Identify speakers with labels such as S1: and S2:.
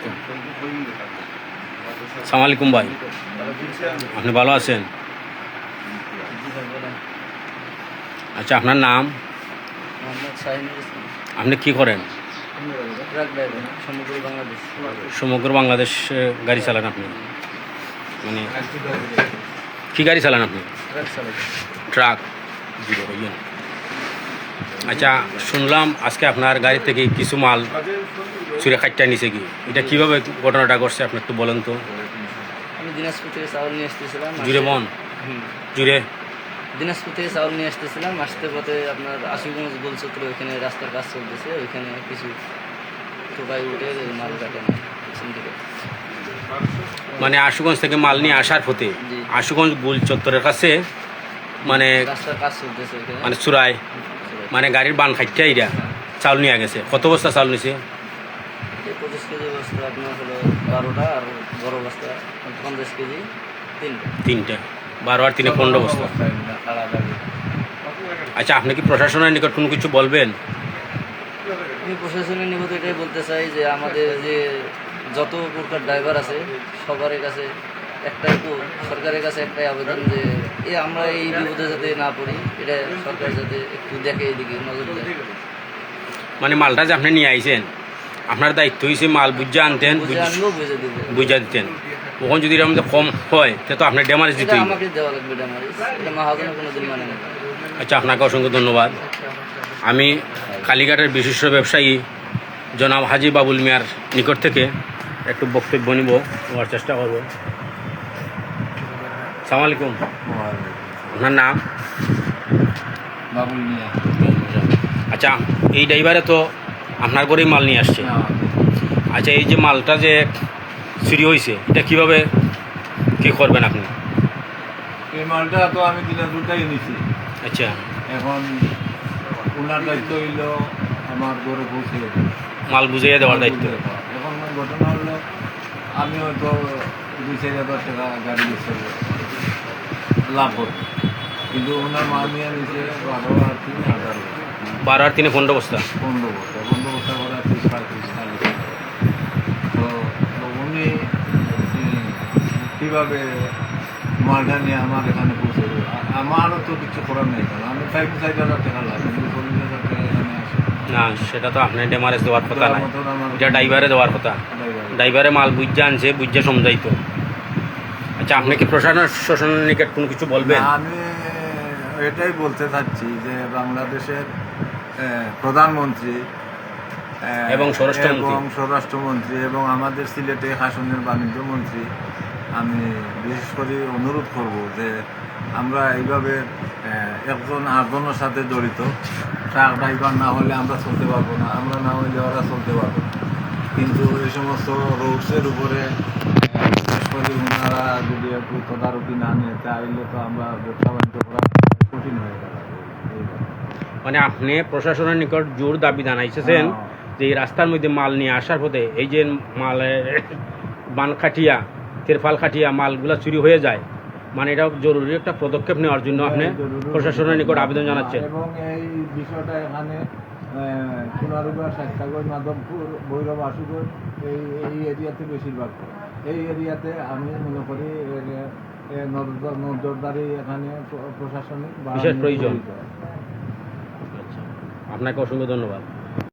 S1: আলাইকুম। আসসালামু আলাইকুম ভাই, আপনি ভালো আছেন? আচ্ছা, আপনার নাম? আপনি কি করেন? সমগ্র বাংলাদেশ গাড়ি চালান আপনি? মানে কি গাড়ি চালান আপনি? ট্রাক। আচ্ছা, শুনলাম আজকে আপনার গাড়ি থেকে কিছু মাল চুরি কাটটা নিছে কি, এটা কিভাবে ঘটনাটা ঘটছে আপনি একটু বলেন তো।
S2: আমি দিনাজপুর থেকে চাউল নিয়ে আসতেছিলাম।
S1: জুড়ে মন জুড়ে
S2: দিনাজপুর থেকে চাউল নিয়ে আসতেছিলাম, আসতে পথে আপনার আশুগঞ্জ গোলচত্র ওইখানে রাস্তার কাজ চলতেছে, ওইখানে কিছু টোকাই উঠে মাল কাটে সিন্ডিকেট।
S1: মানে আশুগঞ্জ থেকে মাল নিয়ে আসার পথে আশুগঞ্জ গোল চত্বরের কাছে মানে
S2: রাস্তার কাজ চলতেছে ওইখানে,
S1: মানে চুরাই, মানে গাড়ির বান খাইতে এইটা চাউল নিয়ে গেছে। কত বস্তা চাউল নিছে?
S2: 25 কেজি বস্তা আপনার হলো 12টা, আর বড় বস্তা 50 কেজি
S1: তিনটা, 12 আর 3 15 বস্তা। আচ্ছা, আপনি কি প্রশাসনের নিকট কোনো কিছু বলবেন?
S2: আমি প্রশাসনের নিকট এটাই বলতে চাই যে আমাদের যে যত প্রকার ড্রাইভার আছে সবার কাছে একটাই, সরকারের কাছে একটাই আবেদন যে আমরা এই বিপদে যাতে না পড়ি, এটা সরকার যাতে একটু দেখে, এদিকে নজর দেয়।
S1: মানে মালটা যে আপনি নিয়ে আইছেন, আপনার দায়িত্ব হয়েছে মাল বুঝে আনতেন, বুঝা দিতেন। ওখানে যদি এর মধ্যে কম হয় তাহলে তো আপনার ড্যামারেজ দিতে হবে।
S2: আমাকে দেওয়া লাগবে ড্যামারেজ, এটা মাহাজনের কোনো দিন মানে না।
S1: আচ্ছা, আপনাকে অসংখ্য ধন্যবাদ। আমি কালীঘাটের বিশিষ্ট ব্যবসায়ী জনাব হাজি বাবুল মিয়ার নিকট থেকে একটু বক্তব্য নিব, নেওয়ার চেষ্টা করব। আসসালামু আলাইকুম। আপনার নাম?
S2: বাবুল মিয়া।
S1: আচ্ছা, এই ড্রাইভারে তো আপনার ঘরেই মাল নিয়ে আসছে। আচ্ছা, এই যে মালটা যে চুরি হয়েছে এটা কীভাবে কী করবেন আপনি?
S3: এই মালটা তো আমি দিনাজপুরটাই নিছি।
S1: আচ্ছা,
S3: এখন ওনার দায়িত্ব হইল আমার ঘরে পৌঁছে
S1: মাল বুঝিয়ে দেওয়ার দায়িত্ব।
S3: এখন ঘটনা হলো আমি হয়তো 2-4 হাজার টাকা গাড়ি হিসেবে লাভ করব, কিন্তু ওনার মাল নিয়ে নিচে 12 আর 3 হাজার,
S1: 12 আর 3 15 বস্তা।
S3: 15 বস্তা করে 30-40 তো উনি কীভাবে মালটা নিয়ে আমার এখানে পৌঁছে দেবে? আমারও তো কিছু করার নেই, কারণ আমি 4,500 টাকা লাগে, কিন্তু 40,000 টাকা এখানে আসে
S1: না, সেটা তো আপনার ড্যামারেজ দেওয়ার কথা না, এটা ড্রাইভারে দেওয়ার কথা। ড্রাইভারে মাল বুঝে আনছে, বুঝে সমঝাইতো। আচ্ছা, আপনি কি প্রশাসনের নিকট কোনো কিছু বলবেন?
S3: আমি এটাই বলতে চাচ্ছি যে বাংলাদেশের প্রধানমন্ত্রী
S1: এবং
S3: স্বরাষ্ট্রমন্ত্রী এবং আমাদের সিলেটে হাসনের বাণিজ্য মন্ত্রী, আমি বিশেষ করে অনুরোধ করব যে আমরা এইভাবে একজন আরেকজনের সাথে জড়িত, ট্রাক ড্রাইভার না হলে আমরা চলতে পারবো না, আমরা না হলে ওরা চলতে পারবো না। কিন্তু এই সমস্ত রোডসের উপরে বিশেষ করে ওনারা যদি একটু তদারকি না নিয়ে তাহলে তো আমরা ব্যবসা বাণিজ্য করা কঠিন হয়ে যাবে।
S1: মানে আপনি প্রশাসনের নিকট জোর দাবি জানাইছেন যে এই রাস্তার মধ্যে মাল নিয়ে আসার পথে এই যে মালের বান খাটিয়া, তেরফাল খাটিয়া মালগুলা চুরি হয়ে যায়, মানে এটা জরুরি একটা পদক্ষেপ নেওয়ার জন্য আপনি প্রশাসনের নিকট আবেদন জানাচ্ছেন।
S3: এবং এই বিষয়টা এখানে সোনারুগা, সাতটাগঞ্জ, মাধবপুর, ভৈরব, আশুগঞ্জ এই এরিয়াতে বেশিরভাগ। এই এরিয়াতে আমি মনে করি নজরদারি এখানে প্রশাসনিক
S1: বিশেষ প্রয়োজন। আচ্ছা, আপনাকে অসংখ্য ধন্যবাদ।